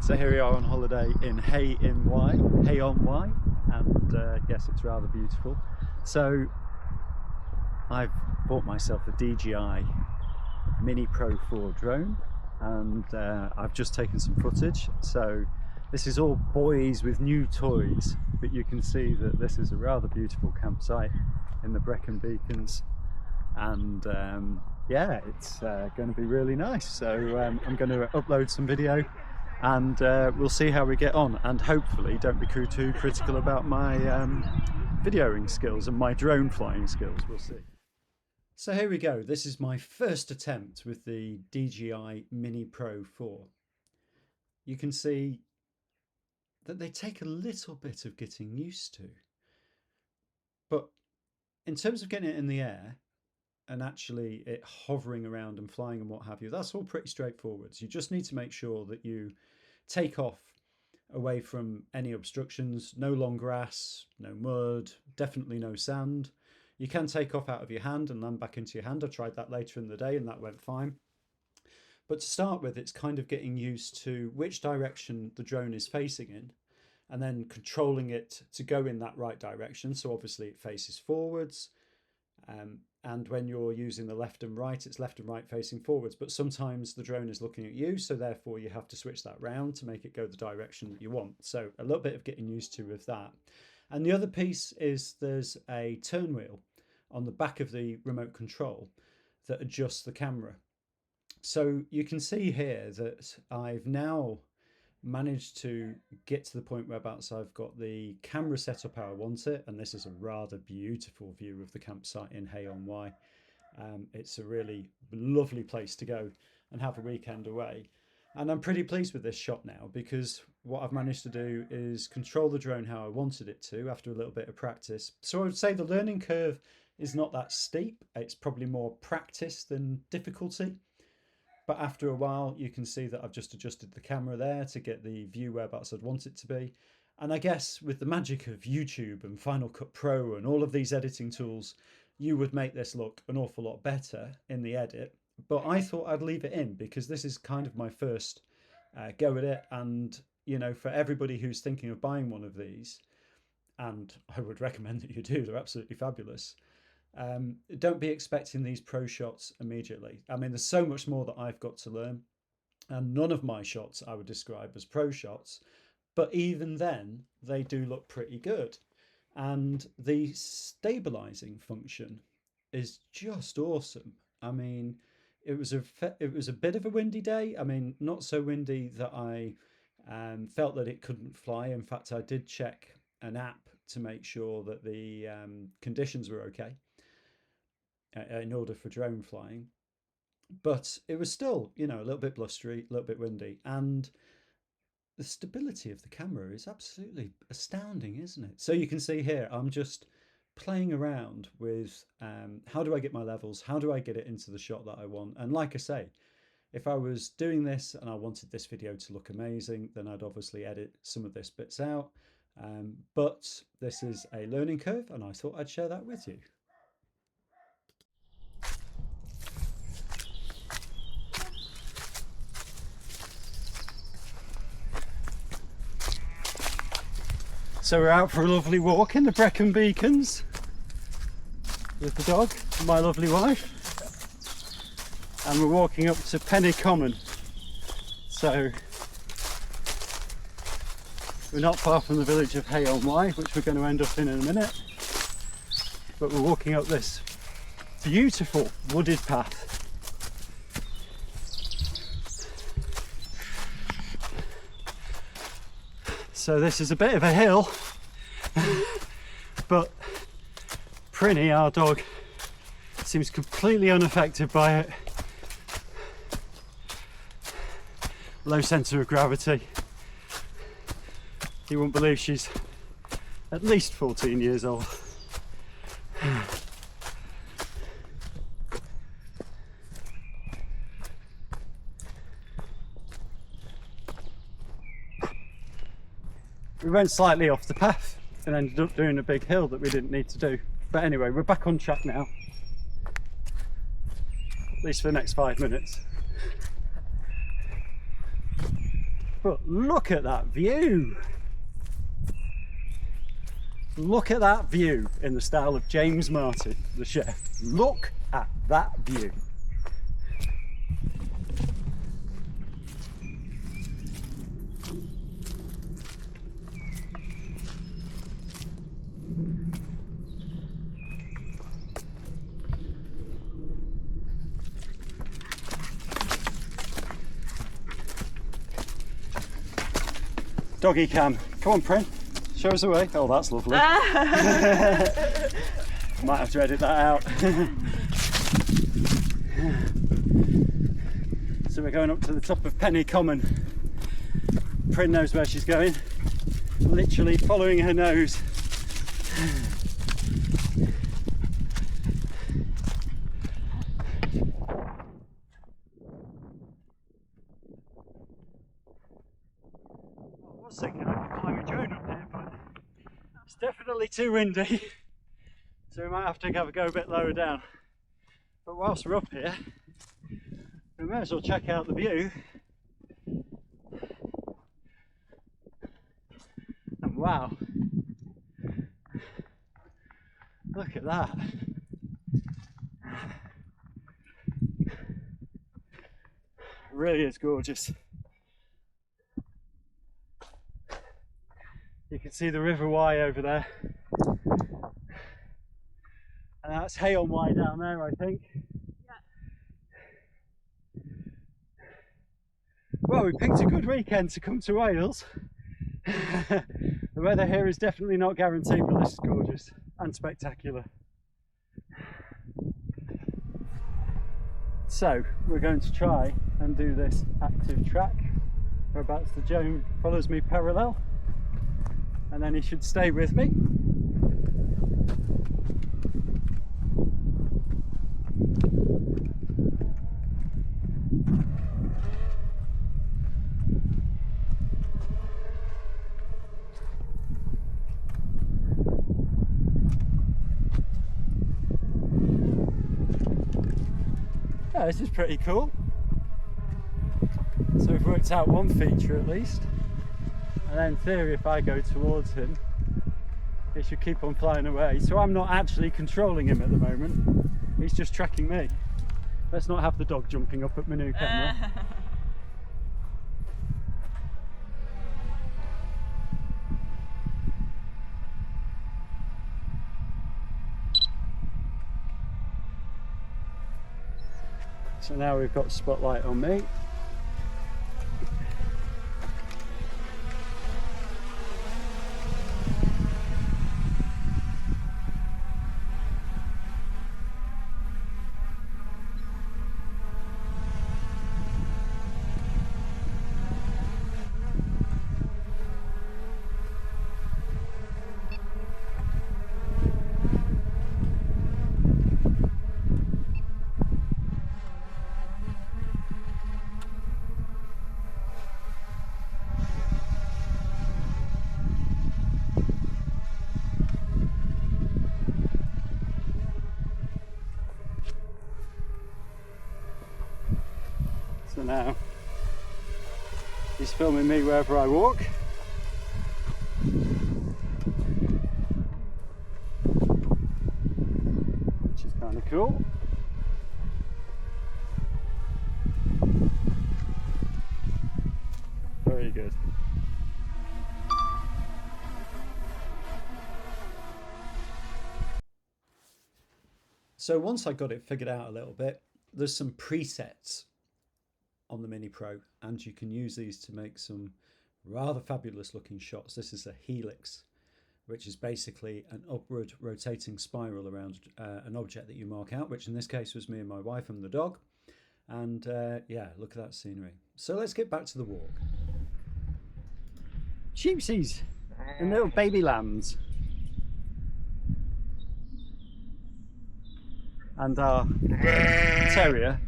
So here we are on holiday in Hay on Wye, and yes, it's rather beautiful. So I've bought myself a DJI Mini Pro 4 drone, and I've just taken some footage. So this is all boys with new toys, but you can see that this is a rather beautiful campsite in the Brecon Beacons, and yeah, it's going to be really nice. So I'm going to upload some video, and we'll see how we get on, and hopefully don't be too critical about my videoing skills and my drone flying skills. We'll see. So here we go. This is my first attempt with the DJI Mini Pro 4. You can see that they take a little bit of getting used to, but in terms of getting it in the air and actually it hovering around and flying and what have you, that's all pretty straightforward. You just need to make sure that you take off away from any obstructions, no long grass, no mud, definitely no sand. You can take off out of your hand and land back into your hand. I tried that later in the day and that went fine. But to start with, it's kind of getting used to which direction the drone is facing in, and then controlling it to go in that right direction. So obviously it faces forwards, and when you're using the left and right, it's left and right facing forwards. But sometimes the drone is looking at you, so therefore you have to switch that round to make it go the direction that you want. So a little bit of getting used to with that. And the other piece is there's a turn wheel on the back of the remote control that adjusts the camera. So you can see here that I've now managed to get to the point whereabouts I've got the camera set up how I want it, and this is a rather beautiful view of the campsite in Hay on Wye. It's a really lovely place to go and have a weekend away, and I'm pretty pleased with this shot now, because what I've managed to do is control the drone how I wanted it to after a little bit of practice. So I would say the learning curve is not that steep. It's probably more practice than difficulty. But after a while, you can see that I've just adjusted the camera there to get the view whereabouts I'd want it to be. And I guess with the magic of YouTube and Final Cut Pro and all of these editing tools, you would make this look an awful lot better in the edit. But I thought I'd leave it in because this is kind of my first go at it. And, you know, for everybody who's thinking of buying one of these, and I would recommend that you do, they're absolutely fabulous. Don't be expecting these pro shots immediately. I mean, there's so much more that I've got to learn, and none of my shots I would describe as pro shots, but even then they do look pretty good. And the stabilizing function is just awesome. I mean, it was a bit of a windy day. I mean, not so windy that I felt that it couldn't fly. In fact, I did check an app to make sure that the conditions were okay in order for drone flying, but it was still, you know, a little bit blustery, a little bit windy, and the stability of the camera is absolutely astounding, isn't it? So you can see here, I'm just playing around with how do I get my levels, how do I get it into the shot that I want. And like I say, if I was doing this and I wanted this video to look amazing, then I'd obviously edit some of this bits out, but this is a learning curve, and I thought I'd share that with you. So we're out for a lovely walk in the Brecon Beacons with the dog, my lovely wife, and we're walking up to Penny Common. So we're not far from the village of Hay on Wye, which we're going to end up in a minute, but we're walking up this beautiful wooded path. So this is a bit of a hill, but Prinny, our dog, seems completely unaffected by it. Low centre of gravity. You wouldn't believe she's at least 14 years old. We went slightly off the path and ended up doing a big hill that we didn't need to do. But anyway, we're back on track now, at least for the next 5 minutes. But look at that view! Look at that view in the style of James Martin, the chef. Look at that view. Doggy cam. Come on, Prin. Show us the way. Oh, that's lovely. Might have to edit that out. So we're going up to the top of Penny Common. Prin knows where she's going. Literally following her nose. I was thinking I could fly a drone up here, but it's definitely too windy. So we might have to have a go a bit lower down. But whilst we're up here, we may as well check out the view. And wow, look at that. It really is gorgeous. You can see the River Wye over there. And that's Hay-on-Wye down there, I think. Yeah. Well, we picked a good weekend to come to Wales. The weather here is definitely not guaranteed, but this is gorgeous and spectacular. So, we're going to try and do this active track. Whereabouts the drone follows me parallel. And then he should stay with me. Yeah, this is pretty cool. So we've worked out one feature at least. And then in theory, if I go towards him, he should keep on flying away. So I'm not actually controlling him at the moment. He's just tracking me. Let's not have the dog jumping up at my new camera. So now we've got spotlight on me. So now he's filming me wherever I walk. Which is kind of cool. Very good. So once I got it figured out a little bit, there's some presets on the Mini Pro, and you can use these to make some rather fabulous looking shots. This is a helix, which is basically an upward rotating spiral around an object that you mark out, which in this case was me and my wife and the dog. And yeah, look at that scenery. So let's get back to the walk. Sheepsies and little baby lambs. And our terrier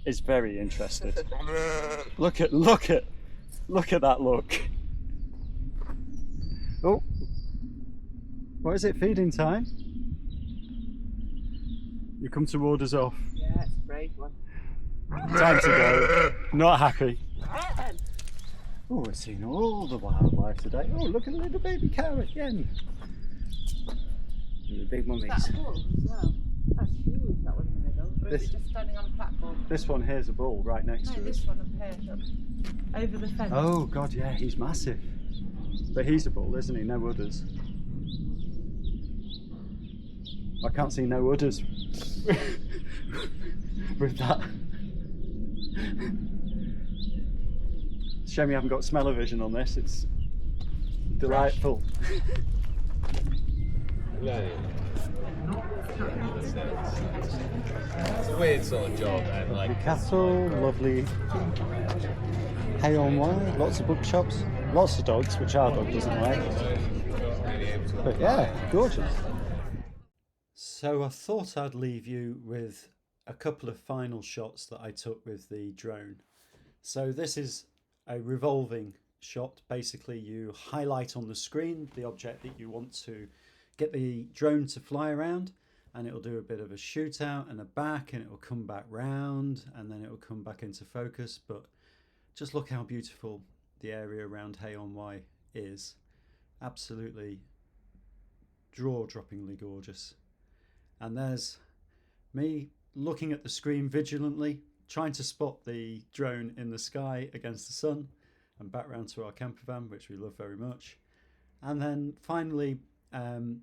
is very interested. Look at that look. Oh, what is it? Feeding time? You come to ward us off. Yeah, it's a brave one. Time to go. Not happy. Oh, we're seeing all the wildlife today. Oh, look at the little baby cow again. And the big mummies. That's a bull as well. That's huge, that one in the middle. Or is it just standing on a platform? This one here's a bull right next to us. No, this one up here, look. Over the fence. Oh god, yeah, he's massive. But he's a bull, isn't he? No udders. I can't see no udders with that. Shame you haven't got smell-o-vision on this. It's delightful. It's a weird sort of job, and Lovely like cattle, lovely hay on wire, lots of bookshops, lots of dogs, which our dog doesn't like. But yeah, gorgeous. So I thought I'd leave you with a couple of final shots that I took with the drone. So this is a revolving shot. Basically, you highlight on the screen the object that you want to get the drone to fly around, and it'll do a bit of a shootout and a back, and it will come back round, and then it will come back into focus. But just look how beautiful the area around Hay-on-Wye is. Absolutely jaw-droppingly gorgeous. And there's me looking at the screen vigilantly, trying to spot the drone in the sky against the sun, and back round to our campervan, which we love very much. And then finally,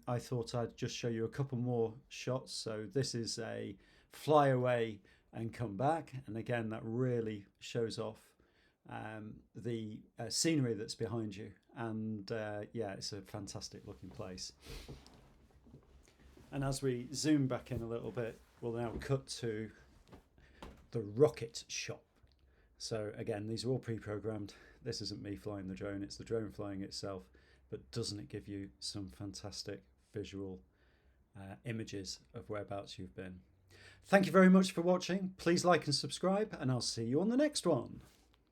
I thought I'd just show you a couple more shots. So this is a fly away and come back, and again that really shows off the scenery that's behind you, and yeah, it's a fantastic looking place. And as we zoom back in a little bit, we'll now cut to the rocket shot. So again, these are all pre-programmed. This isn't me flying the drone, it's the drone flying itself. But doesn't it give you some fantastic visual images of whereabouts you've been? Thank you very much for watching. Please like and subscribe, and I'll see you on the next one.